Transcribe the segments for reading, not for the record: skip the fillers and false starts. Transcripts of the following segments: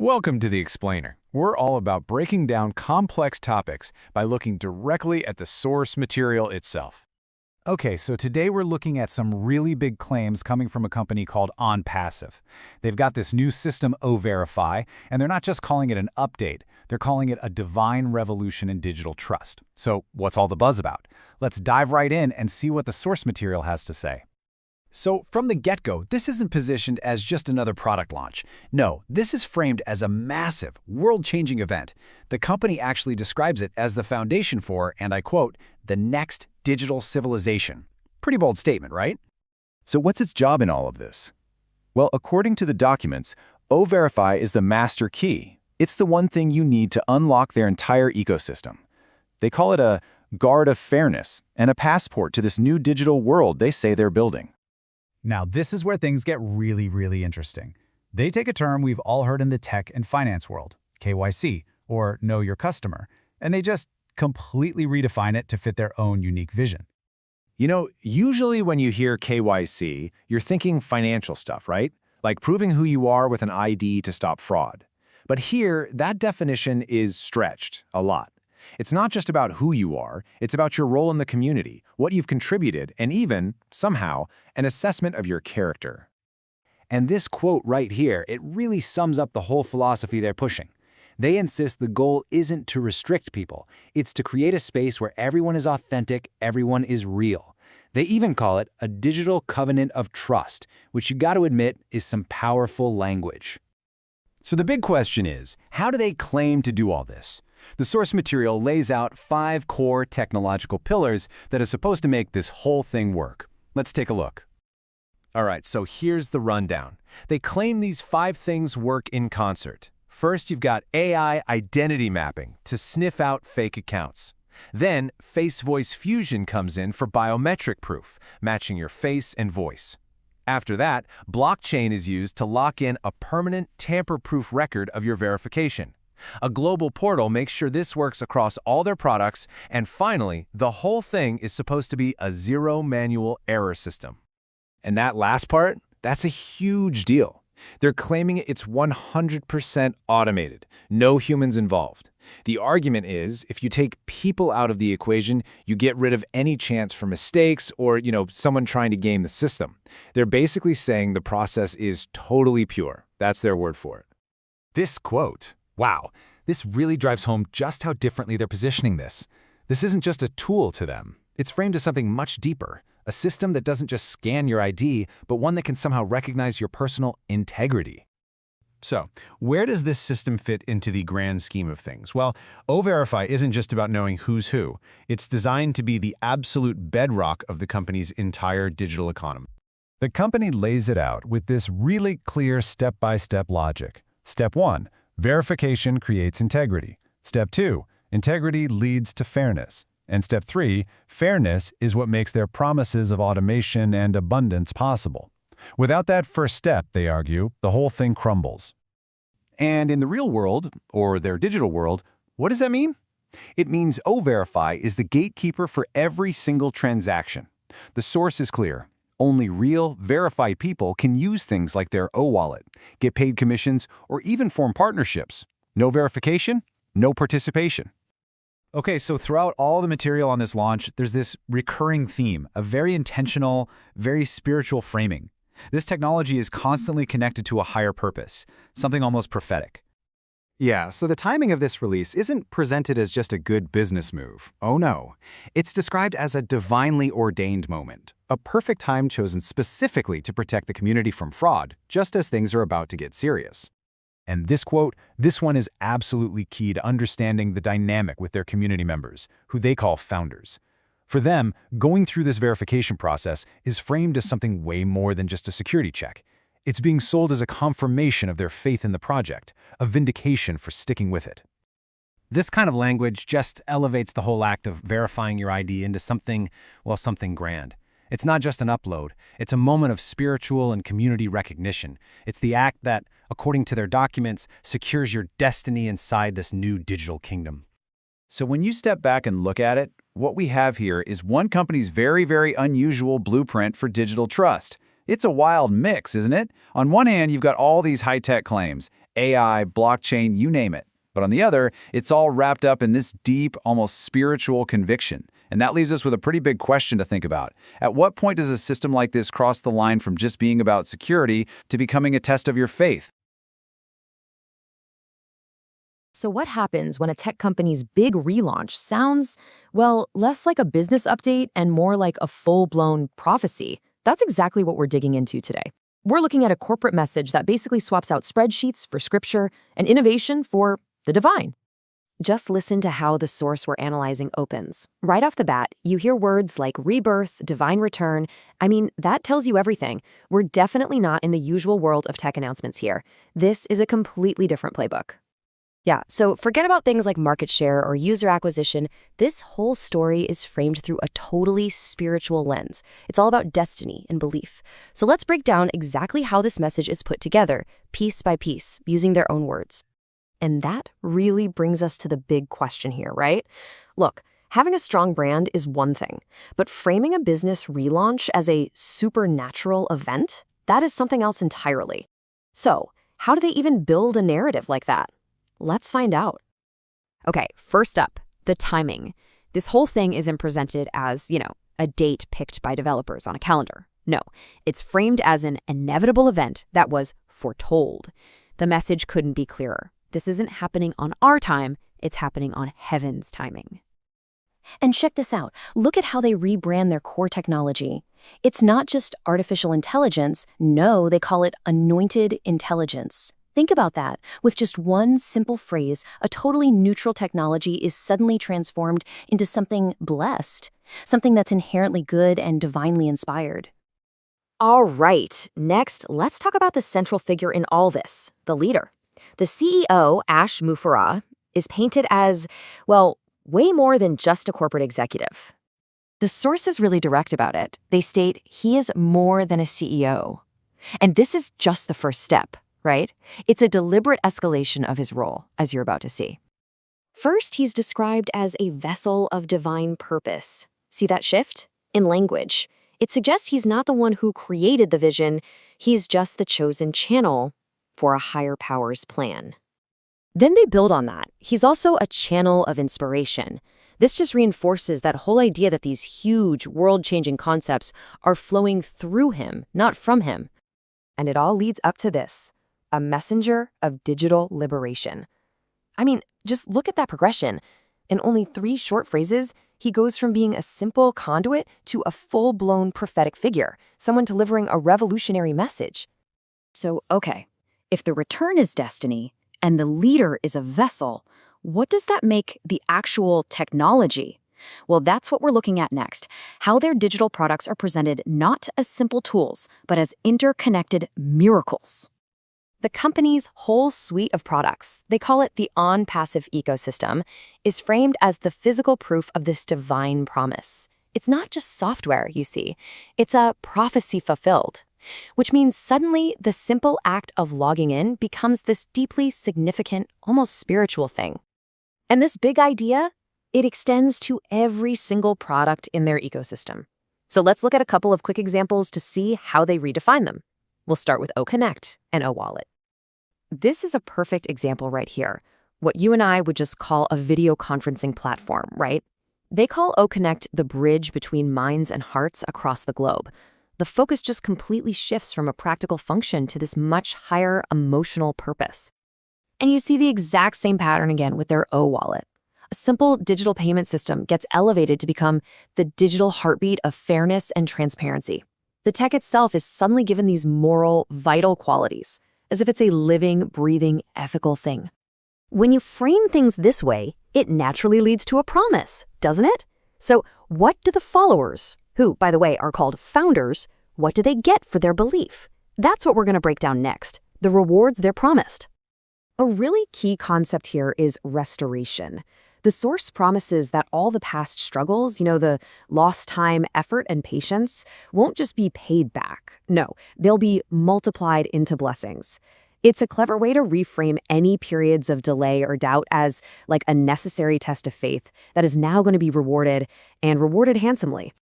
Welcome to The Explainer. We're all about breaking down complex topics by looking directly at the source material itself. Okay, so today we're looking at some really big claims coming from a company called OnPassive. They've got this new system, O-Verify, and they're not just calling it an update, they're calling it a divine revolution in digital trust. So what's all the buzz about? Let's dive right in and see what the source material has to say. So from the get-go, this isn't positioned as just another product launch. No, this is framed as a massive, world-changing event. The company actually describes it as the foundation for, and I quote, the next digital civilization. Pretty bold statement, right? So what's its job in all of this? Well, according to the documents, O-Verify is the master key. It's the one thing you need to unlock their entire ecosystem. They call it a guard of fairness and a passport to this new digital world they say they're building. Now, this is where things get really interesting. They take a term we've all heard in the tech and finance world, KYC, or Know Your Customer, and they just completely redefine it to fit their own unique vision. You know, usually when you hear KYC, you're thinking financial stuff, right? Like proving who you are with an ID to stop fraud. But here, that definition is stretched a lot. It's not just about who you are, it's about your role in the community, what you've contributed, and even, somehow, an assessment of your character. And this quote right here, it really sums up the whole philosophy they're pushing. They insist the goal isn't to restrict people, it's to create a space where everyone is authentic, everyone is real. They even call it a digital covenant of trust, which you got to admit is some powerful language. So the big question is, how do they claim to do all this? The source material lays out 5 core technological pillars that are supposed to make this whole thing work. Let's take a look. All right, so here's the rundown. They claim these 5 things work in concert. First, you've got AI identity mapping to sniff out fake accounts. Then, face-voice fusion comes in for biometric proof, matching your face and voice. After that, blockchain is used to lock in a permanent tamper-proof record of your verification. A global portal makes sure this works across all their products, and finally, the whole thing is supposed to be a zero manual error system. And that last part, that's a huge deal. They're claiming it's 100% automated, no humans involved. The argument is, if you take people out of the equation, you get rid of any chance for mistakes or, someone trying to game the system. They're basically saying the process is totally pure. That's their word for it. This quote, wow, this really drives home just how differently they're positioning this. This isn't just a tool to them. It's framed as something much deeper, a system that doesn't just scan your ID, but one that can somehow recognize your personal integrity. So, where does this system fit into the grand scheme of things? Well, O-Verify isn't just about knowing who's who. It's designed to be the absolute bedrock of the company's entire digital economy. The company lays it out with this really clear step-by-step logic. Step 1. Verification creates integrity. Step 2, integrity leads to fairness. And step 3, fairness is what makes their promises of automation and abundance possible. Without that first step, they argue, the whole thing crumbles. And in the real world, or their digital world, what does that mean? It means O-Verify is the gatekeeper for every single transaction. The source is clear. Only real, verified people can use things like their O-Wallet, get paid commissions, or even form partnerships. No verification, no participation. Okay, so throughout all the material on this launch, there's this recurring theme, a very intentional, very spiritual framing. This technology is constantly connected to a higher purpose, something almost prophetic. Yeah, so the timing of this release isn't presented as just a good business move. Oh no. It's described as a divinely ordained moment, a perfect time chosen specifically to protect the community from fraud, just as things are about to get serious. And this quote, this one is absolutely key to understanding the dynamic with their community members, who they call founders. For them, going through this verification process is framed as something way more than just a security check. It's being sold as a confirmation of their faith in the project, a vindication for sticking with it. This kind of language just elevates the whole act of verifying your ID into something grand. It's not just an upload. It's a moment of spiritual and community recognition. It's the act that, according to their documents, secures your destiny inside this new digital kingdom. So when you step back and look at it, what we have here is one company's very unusual blueprint for digital trust. It's a wild mix, isn't it? On one hand, you've got all these high-tech claims, AI, blockchain, you name it. But on the other, it's all wrapped up in this deep, almost spiritual conviction. And that leaves us with a pretty big question to think about. At what point does a system like this cross the line from just being about security to becoming a test of your faith? So what happens when a tech company's big relaunch sounds, well, less like a business update and more like a full-blown prophecy? That's exactly what we're digging into today. We're looking at a corporate message that basically swaps out spreadsheets for scripture and innovation for the divine. Just listen to how the source we're analyzing opens. Right off the bat, you hear words like rebirth, divine return. I mean, that tells you everything. We're definitely not in the usual world of tech announcements here. This is a completely different playbook. Yeah, so forget about things like market share or user acquisition. This whole story is framed through a totally spiritual lens. It's all about destiny and belief. So let's break down exactly how this message is put together, piece by piece, using their own words. And that really brings us to the big question here, right? Look, having a strong brand is one thing, but framing a business relaunch as a supernatural event, that is something else entirely. So, how do they even build a narrative like that? Let's find out. Okay, first up, the timing. This whole thing isn't presented as, a date picked by developers on a calendar. No, it's framed as an inevitable event that was foretold. The message couldn't be clearer. This isn't happening on our time, it's happening on heaven's timing. And check this out. Look at how they rebrand their core technology. It's not just artificial intelligence. No, they call it anointed intelligence. Think about that. With just one simple phrase, a totally neutral technology is suddenly transformed into something blessed, something that's inherently good and divinely inspired. All right, next, let's talk about the central figure in all this, the leader. The CEO, Ash Mufareh, is painted as, well, way more than just a corporate executive. The source is really direct about it. They state he is more than a CEO. And this is just the first step. Right? It's a deliberate escalation of his role, as you're about to see. First, he's described as a vessel of divine purpose. See that shift? In language, it suggests he's not the one who created the vision, he's just the chosen channel for a higher power's plan. Then they build on that. He's also a channel of inspiration. This just reinforces that whole idea that these huge, world-changing concepts are flowing through him, not from him. And it all leads up to this. A messenger of digital liberation. I mean, just look at that progression. In only 3 short phrases, he goes from being a simple conduit to a full-blown prophetic figure, someone delivering a revolutionary message. So, okay, if the return is destiny and the leader is a vessel, what does that make the actual technology? Well, that's what we're looking at next, how their digital products are presented not as simple tools, but as interconnected miracles. The company's whole suite of products, they call it the on-passive ecosystem, is framed as the physical proof of this divine promise. It's not just software, you see. It's a prophecy fulfilled, which means suddenly the simple act of logging in becomes this deeply significant, almost spiritual thing. And this big idea, it extends to every single product in their ecosystem. So let's look at a couple of quick examples to see how they redefine them. We'll start with OConnect and OWallet. This is a perfect example right here, what you and I would just call a video conferencing platform, right? They call OConnect the bridge between minds and hearts across the globe. The focus just completely shifts from a practical function to this much higher emotional purpose. And you see the exact same pattern again with their OWallet. A simple digital payment system gets elevated to become the digital heartbeat of fairness and transparency. The tech itself is suddenly given these moral, vital qualities, as if it's a living, breathing, ethical thing. When you frame things this way, it naturally leads to a promise, doesn't it? So what do the followers, who, by the way, are called founders, what do they get for their belief? That's what we're going to break down next, the rewards they're promised. A really key concept here is restoration. The source promises that all the past struggles, the lost time, effort, and patience, won't just be paid back. No, they'll be multiplied into blessings. It's a clever way to reframe any periods of delay or doubt as like a necessary test of faith that is now going to be rewarded, and rewarded handsomely.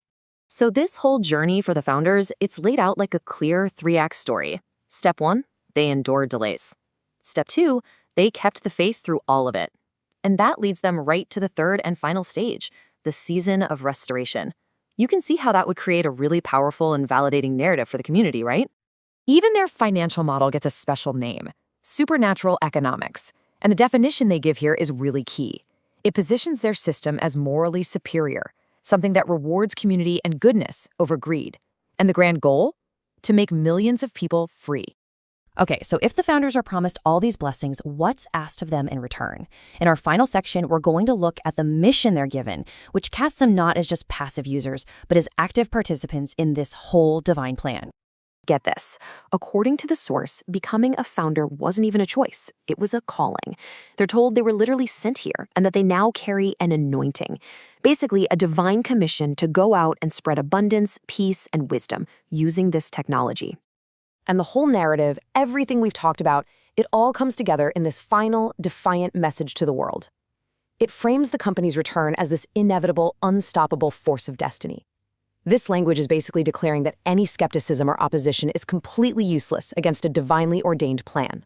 So this whole journey for the founders, it's laid out like a clear 3-act story. Step 1, they endure delays. Step 2, they kept the faith through all of it. And that leads them right to the third and final stage, the season of restoration. You can see how that would create a really powerful and validating narrative for the community, right? Even their financial model gets a special name, supernatural economics. And the definition they give here is really key. It positions their system as morally superior, something that rewards community and goodness over greed. And the grand goal? To make millions of people free. Okay, so if the founders are promised all these blessings, what's asked of them in return? In our final section, we're going to look at the mission they're given, which casts them not as just passive users, but as active participants in this whole divine plan. Get this. According to the source, becoming a founder wasn't even a choice. It was a calling. They're told they were literally sent here and that they now carry an anointing. Basically, a divine commission to go out and spread abundance, peace, and wisdom using this technology. And the whole narrative, everything we've talked about, it all comes together in this final, defiant message to the world. It frames the company's return as this inevitable, unstoppable force of destiny. This language is basically declaring that any skepticism or opposition is completely useless against a divinely ordained plan.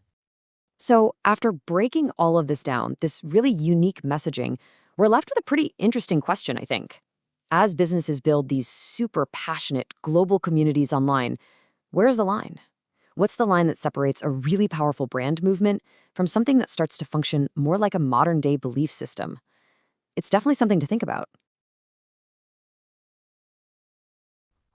So, after breaking all of this down, this really unique messaging, we're left with a pretty interesting question, I think. As businesses build these super passionate global communities online, where's the line? What's the line that separates a really powerful brand movement from something that starts to function more like a modern-day belief system? It's definitely something to think about.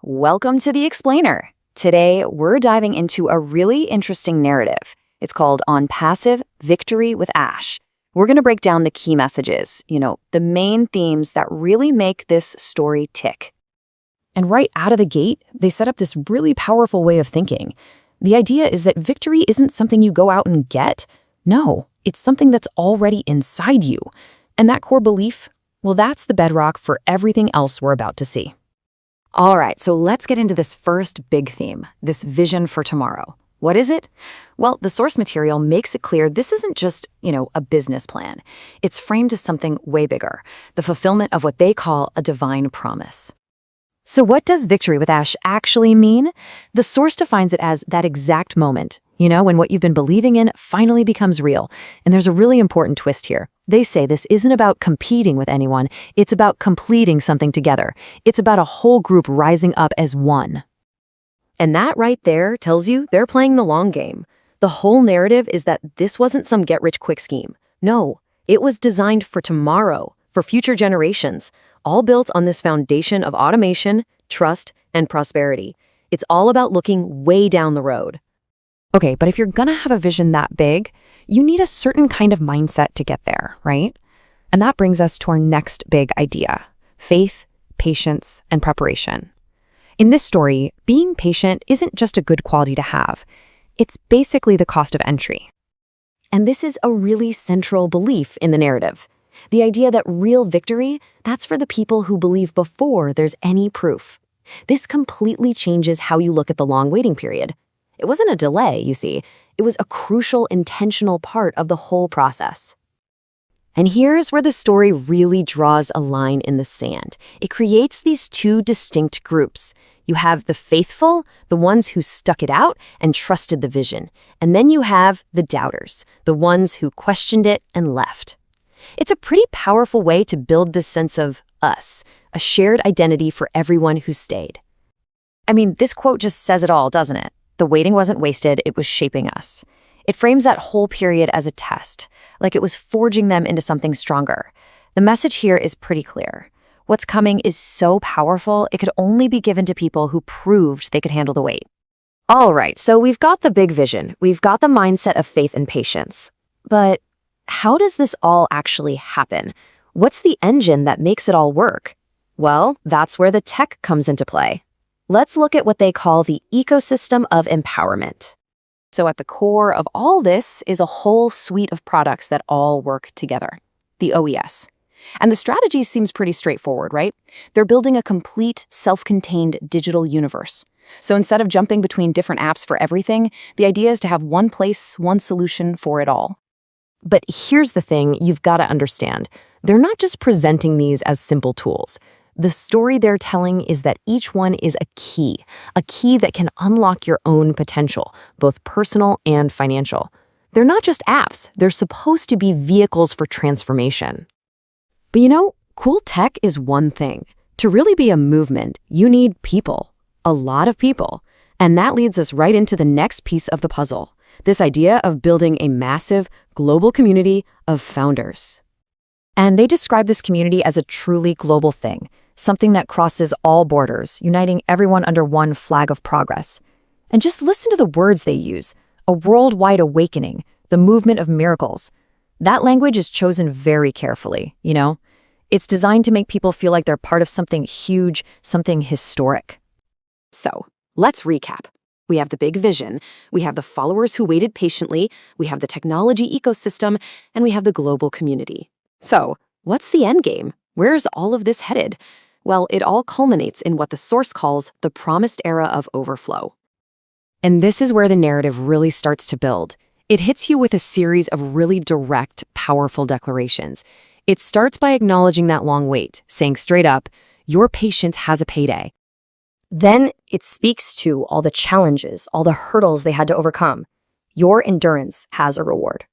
Welcome to The Explainer. Today, we're diving into a really interesting narrative. It's called On Passive Victory with Ash. We're going to break down the key messages, the main themes that really make this story tick. And right out of the gate, they set up this really powerful way of thinking. The idea is that victory isn't something you go out and get. No, it's something that's already inside you. And that core belief, well, that's the bedrock for everything else we're about to see. All right, so let's get into this first big theme, this vision for tomorrow. What is it? Well, the source material makes it clear this isn't just, a business plan. It's framed as something way bigger, the fulfillment of what they call a divine promise. So what does victory with Ash actually mean? The source defines it as that exact moment, when what you've been believing in finally becomes real. And there's a really important twist here. They say this isn't about competing with anyone, it's about completing something together. It's about a whole group rising up as one. And that right there tells you they're playing the long game. The whole narrative is that this wasn't some get-rich-quick scheme. No, it was designed for tomorrow, for future generations, all built on this foundation of automation, trust, and prosperity. It's all about looking way down the road. Okay, but if you're gonna have a vision that big, you need a certain kind of mindset to get there, right? And that brings us to our next big idea: faith, patience, and preparation. In this story, being patient isn't just a good quality to have. It's basically the cost of entry. And this is a really central belief in the narrative. The idea that real victory, that's for the people who believe before there's any proof. This completely changes how you look at the long waiting period. It wasn't a delay, you see. It was a crucial, intentional part of the whole process. And here's where the story really draws a line in the sand. It creates these two distinct groups. You have the faithful, the ones who stuck it out and trusted the vision. And then you have the doubters, the ones who questioned it and left. It's a pretty powerful way to build this sense of us, a shared identity for everyone who stayed. I mean, this quote just says it all, doesn't it? The waiting wasn't wasted, it was shaping us. It frames that whole period as a test, like it was forging them into something stronger. The message here is pretty clear. What's coming is so powerful, it could only be given to people who proved they could handle the weight. All right, so we've got the big vision. We've got the mindset of faith and patience. But how does this all actually happen? What's the engine that makes it all work? Well, that's where the tech comes into play. Let's look at what they call the ecosystem of empowerment. So at the core of all this is a whole suite of products that all work together, the OES. And the strategy seems pretty straightforward, right? They're building a complete, self-contained digital universe. So instead of jumping between different apps for everything, the idea is to have one place, one solution for it all. But here's the thing you've got to understand. They're not just presenting these as simple tools. The story they're telling is that each one is a key that can unlock your own potential, both personal and financial. They're not just apps, they're supposed to be vehicles for transformation. But you know, cool tech is one thing. To really be a movement, you need people. A lot of people. And that leads us right into the next piece of the puzzle. This idea of building a massive, global community of founders. And they describe this community as a truly global thing, something that crosses all borders, uniting everyone under one flag of progress. And just listen to the words they use. A worldwide awakening, the movement of miracles. That language is chosen very carefully, you know? It's designed to make people feel like they're part of something huge, something historic. So, let's recap. We have the big vision, we have the followers who waited patiently, we have the technology ecosystem, and we have the global community. So, what's the end game? Where's all of this headed? Well, it all culminates in what the source calls the promised era of overflow. And this is where the narrative really starts to build. It hits you with a series of really direct, powerful declarations. It starts by acknowledging that long wait, saying straight up, your patience has a payday. Then it speaks to all the challenges, all the hurdles they had to overcome. Your endurance has a reward.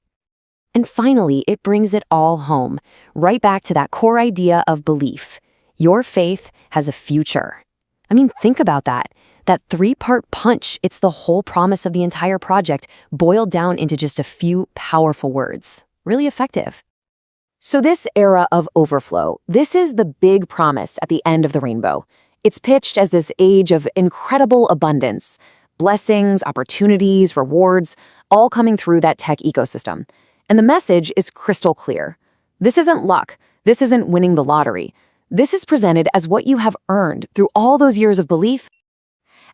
And finally, it brings it all home, right back to that core idea of belief. Your faith has a future. I mean, think about that. That three-part punch, it's the whole promise of the entire project boiled down into just a few powerful words. Really effective. So this era of overflow, this is the big promise at the end of the rainbow. It's pitched as this age of incredible abundance, blessings, opportunities, rewards, all coming through that tech ecosystem. And the message is crystal clear. This isn't luck. This isn't winning the lottery. This is presented as what you have earned through all those years of belief.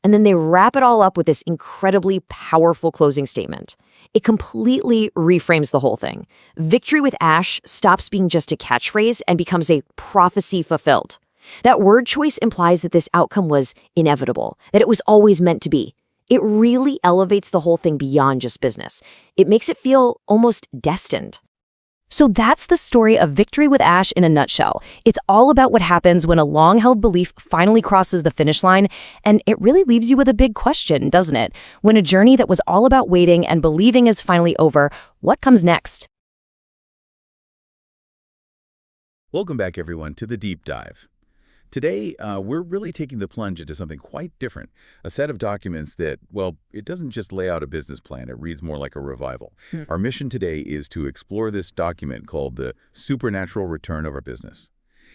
And then they wrap it all up with this incredibly powerful closing statement. It completely reframes the whole thing. Victory with Ash stops being just a catchphrase and becomes a prophecy fulfilled. That word choice implies that this outcome was inevitable, that it was always meant to be. It really elevates the whole thing beyond just business. It makes it feel almost destined. So that's the story of Victory with Ash in a nutshell. It's all about what happens when a long-held belief finally crosses the finish line, and it really leaves you with a big question, doesn't it? When a journey that was all about waiting and believing is finally over, what comes next? Welcome back, everyone, to The Deep Dive. Today, we're really taking the plunge into something quite different, a set of documents that, well, it doesn't just lay out a business plan, it reads more like a revival. Our mission today is to explore this document called the Supernatural Return of Our Business.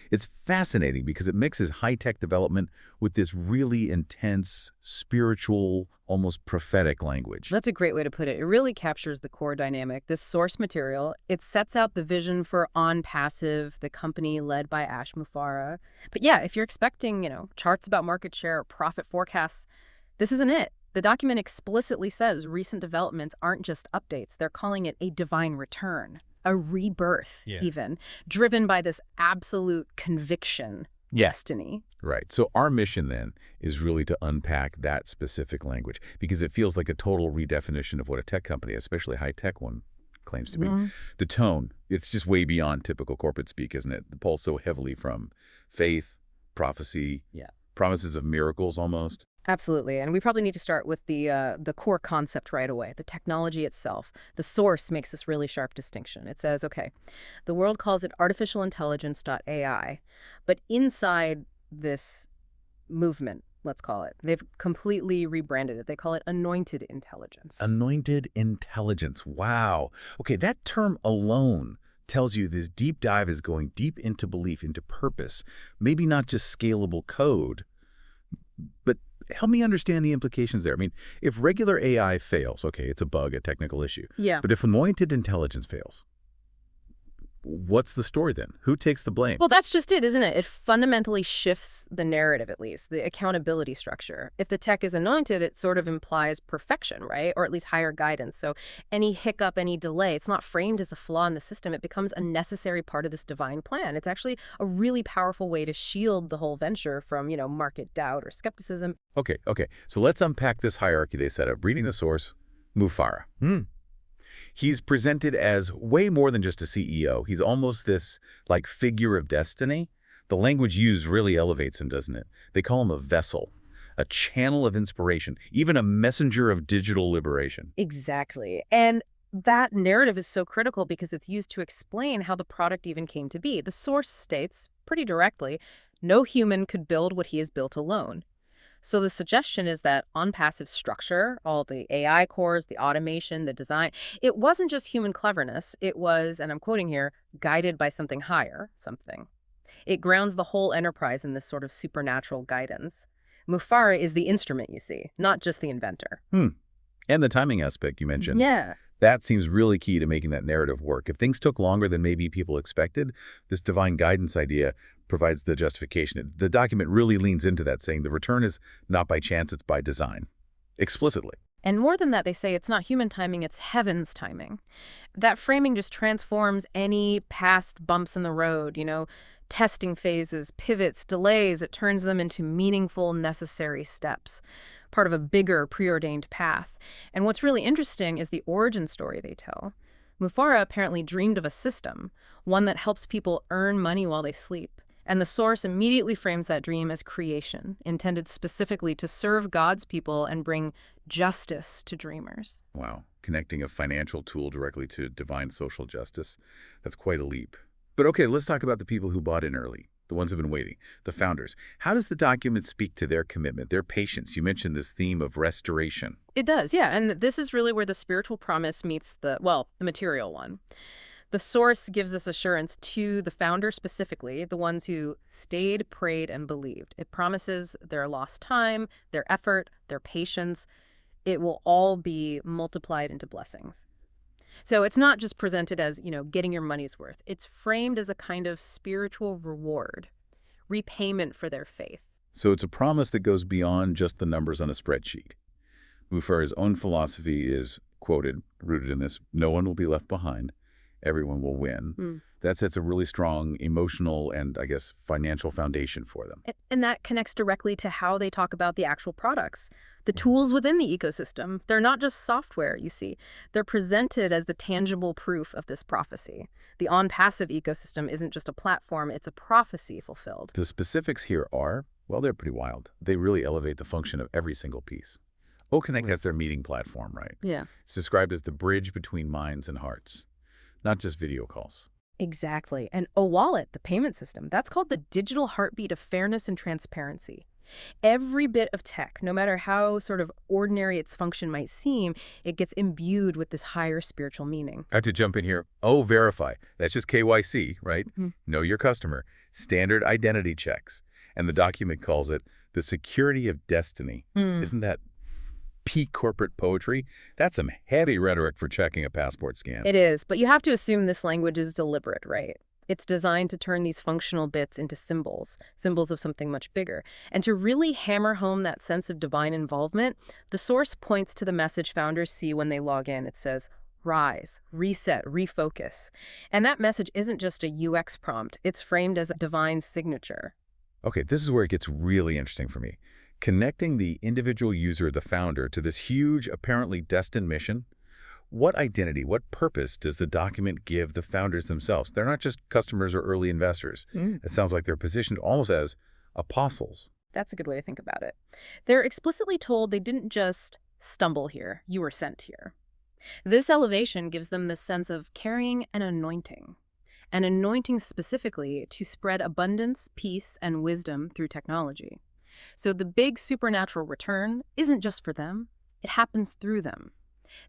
It's fascinating because it mixes high-tech development with this really intense, spiritual, almost prophetic language. That's a great way to put it. It really captures the core dynamic. This source material, it sets out the vision for OnPassive, the company led by Ash Mufareh. But yeah, if you're expecting, charts about market share or profit forecasts, this isn't it. The document explicitly says recent developments aren't just updates. They're calling it a divine return, a rebirth even, driven by this absolute conviction. Destiny. Right. So our mission then is really to unpack that specific language because it feels like a total redefinition of what a tech company, especially a high-tech one, claims to be. The tone, it's just way beyond typical corporate speak, isn't it? It pulls so heavily from faith, prophecy, promises of miracles almost. Absolutely. And we probably need to start with the core concept right away, the technology itself. The source makes this really sharp distinction. It says, okay, the world calls it artificial intelligence.ai, but inside this movement, let's call it, they've completely rebranded it. They call it anointed intelligence. Anointed intelligence. Wow. Okay, that term alone tells you this deep dive is going deep into belief, into purpose, maybe not just scalable code, but help me understand the implications there. I mean, if regular AI fails, okay, it's a bug, a technical issue. Yeah. But if anointed intelligence fails, what's the story then? Who takes the blame? Well, that's just it, isn't it? It fundamentally shifts the narrative, at least, the accountability structure. If the tech is anointed, it sort of implies perfection, right? Or at least higher guidance. So any hiccup, any delay, it's not framed as a flaw in the system. It becomes a necessary part of this divine plan. It's actually a really powerful way to shield the whole venture from, market doubt or skepticism. Okay. So let's unpack this hierarchy they set up. Reading the source, Mufareh. He's presented as way more than just a CEO. He's almost this, figure of destiny. The language used really elevates him, doesn't it? They call him a vessel, a channel of inspiration, even a messenger of digital liberation. Exactly. And That narrative is so critical because it's used to explain how the product even came to be. The source states, pretty directly, no human could build what he has built alone. So the suggestion is that on-passive structure, all the AI cores, the automation, the design, it wasn't just human cleverness. It was, and I'm quoting here, guided by something higher, something. It grounds the whole enterprise in this sort of supernatural guidance. Mufareh is the instrument, you see, not just the inventor. And the timing aspect you mentioned. Yeah. That seems really key to making that narrative work. If things took longer than maybe people expected, this divine guidance idea provides the justification. The document really leans into that, saying the return is not by chance, it's by design. Explicitly. And more than that, they say it's not human timing, it's heaven's timing. That framing just transforms any past bumps in the road, testing phases, pivots, delays. It turns them into meaningful, necessary steps, part of a bigger, preordained path. And what's really interesting is the origin story they tell. Mufareh apparently dreamed of a system, one that helps people earn money while they sleep. And the source immediately frames that dream as creation, intended specifically to serve God's people and bring justice to dreamers. Wow. Connecting a financial tool directly to divine social justice. That's quite a leap. But okay, let's talk about the people who bought in early, the ones who've been waiting, the founders. How does the document speak to their commitment, their patience? You mentioned this theme of restoration. It does, yeah. And this is really where the spiritual promise meets the material one. The source gives this assurance to the founder specifically, the ones who stayed, prayed, and believed. It promises their lost time, their effort, their patience. It will all be multiplied into blessings. So it's not just presented as, getting your money's worth. It's framed as a kind of spiritual reward, repayment for their faith. So it's a promise that goes beyond just the numbers on a spreadsheet. Mufareh's own philosophy is, quoted, rooted in this, no one will be left behind. Everyone will win. That sets a really strong emotional and, I guess, financial foundation for them. And that connects directly to how they talk about the actual products, the tools within the ecosystem. They're not just software, you see. They're presented as the tangible proof of this prophecy. The on-passive ecosystem isn't just a platform, it's a prophecy fulfilled. The specifics here are, well, they're pretty wild. They really elevate the function of every single piece. OConnect has their meeting platform, right? Yeah. It's described as the bridge between minds and hearts, not just video calls. Exactly. And a wallet, the payment system, that's called the digital heartbeat of fairness and transparency. Every bit of tech, no matter how sort of ordinary its function might seem, it gets imbued with this higher spiritual meaning. I have to jump in here. Verify. That's just KYC, right? Know your customer. Standard identity checks. And the document calls it the security of destiny. Isn't that peak corporate poetry? That's some heady rhetoric for checking a passport scan. It is, but you have to assume this language is deliberate, right? It's designed to turn these functional bits into symbols of something much bigger. And to really hammer home that sense of divine involvement, the source points to the message founders see when they log in. It says, rise, reset, refocus. And that message isn't just a UX prompt. It's framed as a divine signature. Okay, this is where it gets really interesting for me. Connecting the individual user, the founder, to this huge, apparently destined mission. What identity, what purpose does the document give the founders themselves? They're not just customers or early investors. It sounds like they're positioned almost as apostles. That's a good way to think about it. They're explicitly told they didn't just stumble here, you were sent here. This elevation gives them the sense of carrying an anointing specifically to spread abundance, peace, and wisdom through technology. So the big supernatural return isn't just for them, it happens through them.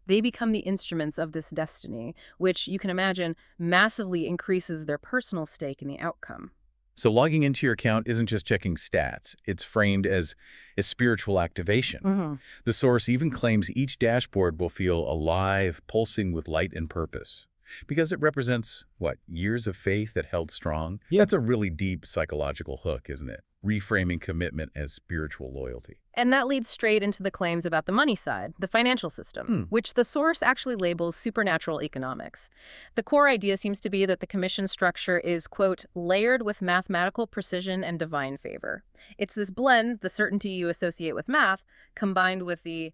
They become the instruments of this destiny, which you can imagine massively increases their personal stake in the outcome. So logging into your account isn't just checking stats. It's framed as a spiritual activation. The source even claims each dashboard will feel alive, pulsing with light and purpose. Because it represents, years of faith that held strong? Yeah. That's a really deep psychological hook, isn't it? Reframing commitment as spiritual loyalty. And that leads straight into the claims about the money side, the financial system, which the source actually labels supernatural economics. The core idea seems to be that the commission structure is, quote, layered with mathematical precision and divine favor. It's this blend, the certainty you associate with math, combined with the,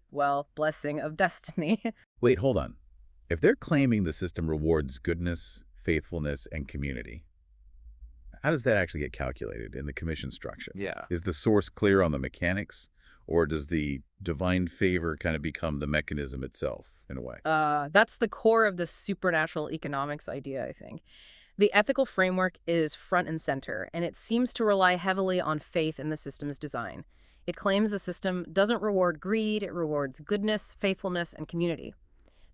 blessing of destiny. Wait, hold on. If they're claiming the system rewards goodness, faithfulness, and community, how does that actually get calculated in the commission structure? Yeah. Is the source clear on the mechanics, Or does the divine favor kind of become the mechanism itself, in a way? That's the core of the supernatural economics idea, I think. The ethical framework is front and center, and it seems to rely heavily on faith in the system's design. It claims the system doesn't reward greed, it rewards goodness, faithfulness, and community.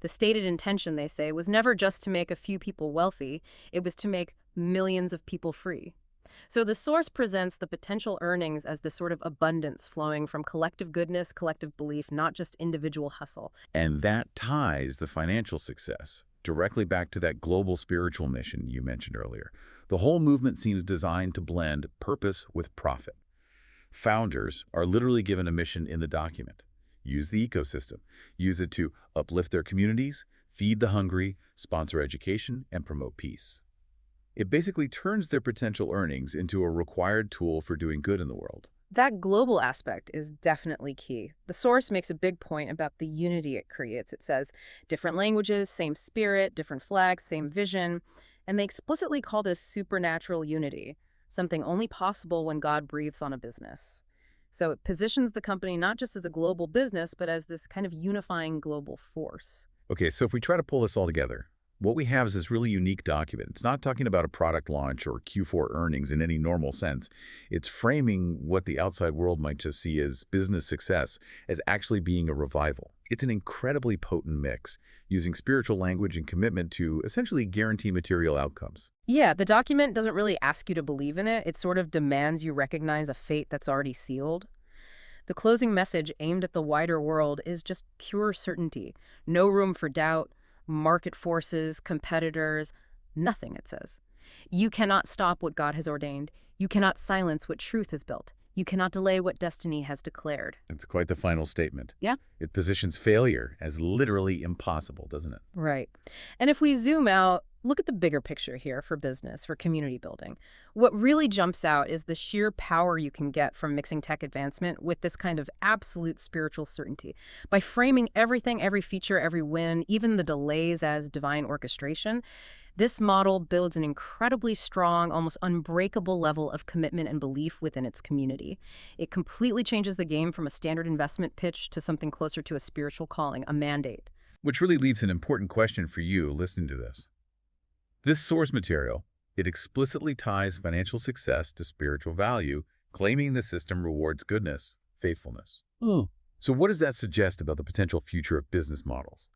The stated intention, they say, was never just to make a few people wealthy, it was to make millions of people free. So the source presents the potential earnings as this sort of abundance flowing from collective goodness, collective belief, not just individual hustle. And that ties the financial success directly back to that global spiritual mission you mentioned earlier. The whole movement seems designed to blend purpose with profit. Founders are literally given a mission in the document. Use the ecosystem. Use it to uplift their communities, feed the hungry, sponsor education, and promote peace. It basically turns their potential earnings into a required tool for doing good in the world. That global aspect is definitely key. The source makes a big point about the unity it creates. It says different languages, same spirit, different flags, same vision, and they explicitly call this supernatural unity, something only possible when God breathes on a business. So it positions the company not just as a global business, but as this kind of unifying global force. Okay, so if we try to pull this all together, what we have is this really unique document. It's not talking about a product launch or Q4 earnings in any normal sense. It's framing what the outside world might just see as business success as actually being a revival. It's an incredibly potent mix, using spiritual language and commitment to essentially guarantee material outcomes. Yeah, the document doesn't really ask you to believe in it. It sort of demands you recognize a fate that's already sealed. The closing message aimed at the wider world is just pure certainty. No room for doubt, market forces, competitors, nothing, it says. You cannot stop what God has ordained. You cannot silence what truth has built. You cannot delay what destiny has declared. It's quite the final statement. Yeah. It positions failure as literally impossible, doesn't it? Right. And if we zoom out, look at the bigger picture here for business, for community building. What really jumps out is the sheer power you can get from mixing tech advancement with this kind of absolute spiritual certainty. By framing everything, every feature, every win, even the delays as divine orchestration, this model builds an incredibly strong, almost unbreakable level of commitment and belief within its community. It completely changes the game from a standard investment pitch to something closer to a spiritual calling, a mandate. Which really leaves an important question for you listening to this. This source material, it explicitly ties financial success to spiritual value, claiming the system rewards goodness, faithfulness. So what does that suggest about the potential future of business models?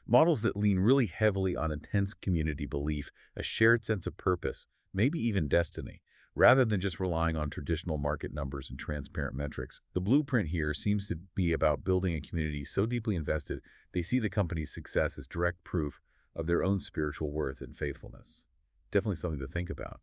Models that lean really heavily on intense community belief, a shared sense of purpose, maybe even destiny, rather than just relying on traditional market numbers and transparent metrics. The blueprint here seems to be about building a community so deeply invested they see the company's success as direct proof of their own spiritual worth and faithfulness. Definitely something to think about.